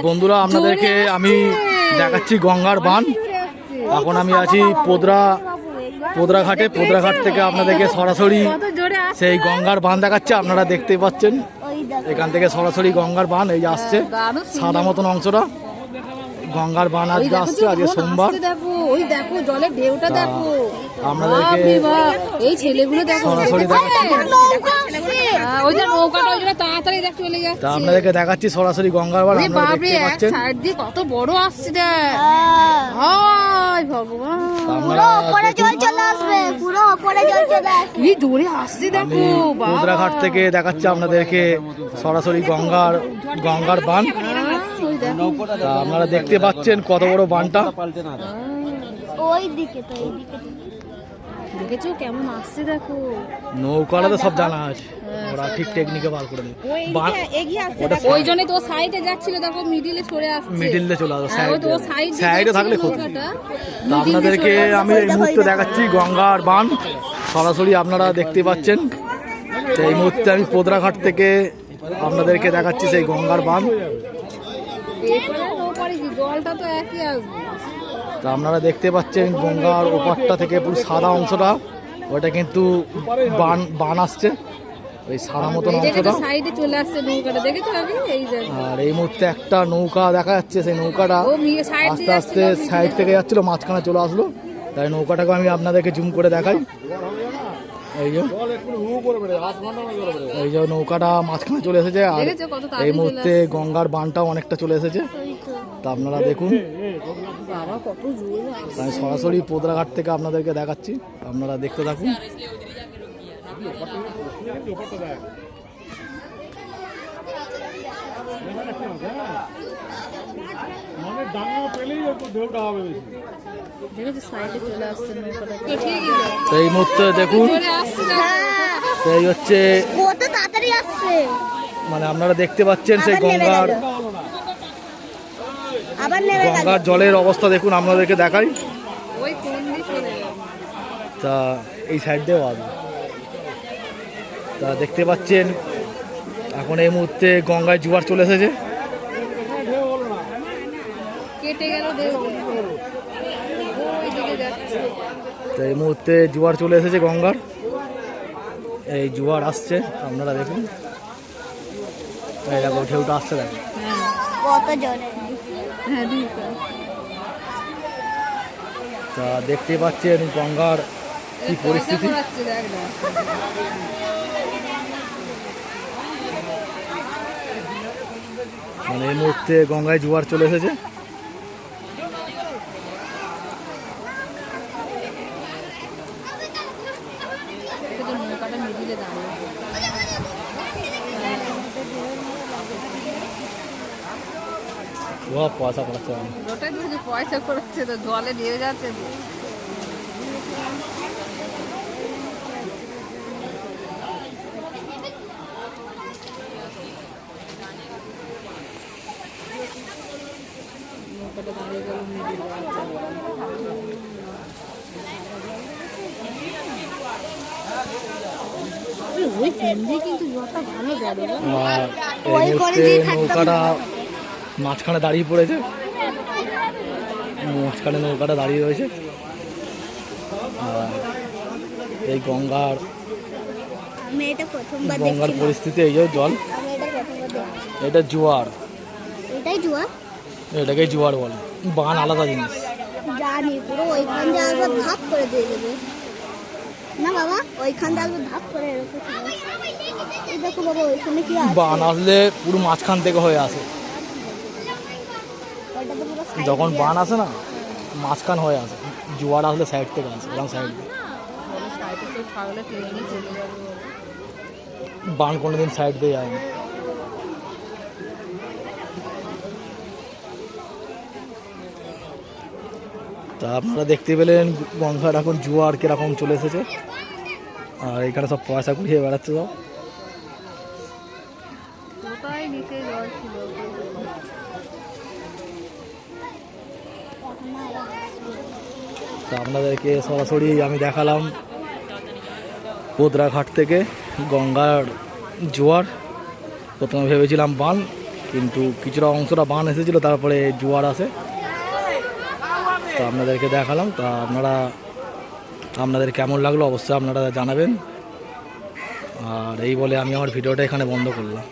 বন্ধুরা আপনাদেরকে আমি দেখাচ্ছি গঙ্গার বান। এখন আমি আছি পোদরাঘাটে। পোদরাঘাট থেকে আপনাদেরকে সরাসরি সেই গঙ্গার বান দেখাচ্ছে। আপনারা দেখতে পাচ্ছেন এখান থেকে সরাসরি গঙ্গার বান এই আসছে, সাদা মতন অংশটা গঙ্গার বান আজকে আসছে। আজকে সোমবার। আপনাদেরকে এই ছেলেগুলো দেখো সরাসরি দেখাচ্ছি, আপনাদেরকে দেখাচ্ছি সরাসরি গঙ্গার বান। আপনারা দেখতে পাচ্ছেন কত বড় আসছে কি জোরে আসছে দেখো। পোদরাঘাট থেকে দেখাচ্ছে আপনাদেরকে সরাসরি গঙ্গার বান। আপনারা দেখতে পাচ্ছেন কত বড় বানটা। দেখেছো কেমন আসছে দেখো। নৌকাটা তো সব জানা আছে, ওরা ঠিক টেকনিকে বার করে দেয়। ওই জন্য তো সাইডে যাচ্ছিল, দেখো মিডিলে চলে আসছে। মিডিলে চলে আসছে, সাইডে থাকলে ক্ষতি। তো আপনাদেরকে আমি এই মুহূর্তে দেখাচ্ছি গঙ্গার বান সরাসরি, আপনারা দেখতে পাচ্ছেন। তো এই মুহূর্তে আমি পোদরাঘাট থেকে আপনাদেরকে দেখাচ্ছি সেই গঙ্গার বান। জলটা তো একই আসবে। তো আপনারা দেখতে পাচ্ছেন গঙ্গার ওপারটা থেকে পুরো সাদা অংশটা, ওটা কিন্তু বান আসছে, ওই সাদা মতন অংশটা সাইডে চলে আসছে নৌকাটা, দেখেছো আমি এই যে। আর এই মুহূর্তে একটা নৌকা দেখা যাচ্ছে, সেই নৌকাটা আস্তে আস্তে সাইড থেকে যাচ্ছিল, মাঝখানে চলে আসলো। তাই নৌকাটাকে আমি আপনাদেরকে জুম করে দেখাই। এই যে নৌকাটা মাঝখানে চলে এসেছে, আর এই মুহূর্তে গঙ্গার বানটাও অনেকটা চলে এসেছে। তা আপনারা দেখুন, আমি সরাসরি পোদরাঘাট থেকে আপনাদেরকে দেখাচ্ছি, আপনারা দেখতে থাকুন। এই মুহূর্তে দেখুন, এই হচ্ছে মানে আপনারা দেখতে পাচ্ছেন সেই গঙ্গার জলের অবস্থা দেখুন, আপনাদেরকে দেখাই। তা এই সাইড দিয়েও আসবে। তা দেখতে পাচ্ছেন এখন এই মুহূর্তে গঙ্গায় জোয়ার চলে এসেছে। তো এই মুহূর্তে জোয়ার চলে এসেছে গঙ্গার, এই জোয়ার আসছে, আপনারা দেখুন। এই দেখো ঢেউটা আসছে, দেখো তা দেখতে পাচ্ছেন গঙ্গার কি পরিস্থিতি। মানে এই মুহূর্তে গঙ্গায় জোয়ার চলে এসেছে। পয়সা পড়াচ্ছে, পয়সা করেছে তো জলে দিয়ে যাচ্ছে। নৌকাটা মাঝখানে দাঁড়িয়ে পড়েছে, মাঝখানে নৌকাটা দাঁড়িয়ে রয়েছে। এই গঙ্গার পরিস্থিতি, এই যে জল, এটা জোয়ার, এটাকে জোয়ার বলে। বান আলাদা জিনিস, বান আসলে পুরো মাঝখান থেকে হয়ে আসে। যখন বান আসে না, মাঝখান হয়ে আসে, জোয়ার আসলে সাইড থেকে আসে, এরকম সাইড দিয়ে। বান কোনোদিন সাইড দিয়ে যায়নি। তা আপনারা দেখতে পেলেন গঙ্গার এখন জোয়ার কিরকম চলে এসেছে, আর এখানে সব পয়সা ঘুরিয়ে বেড়াচ্ছে সব। তা আপনাদেরকে সরাসরি আমি দেখালাম পোদরাঘাট থেকে গঙ্গার জোয়ার। প্রথমে ভেবেছিলাম বান, কিন্তু কিছুটা অংশটা বান এসেছিলো, তারপরে জোয়ার আসে। তো আপনাদেরকে দেখালাম। তা আপনাদের কেমন লাগলো অবশ্যই আপনারা জানাবেন। আর এই বলে আমি আমার ভিডিওটা এখানে বন্ধ করলাম।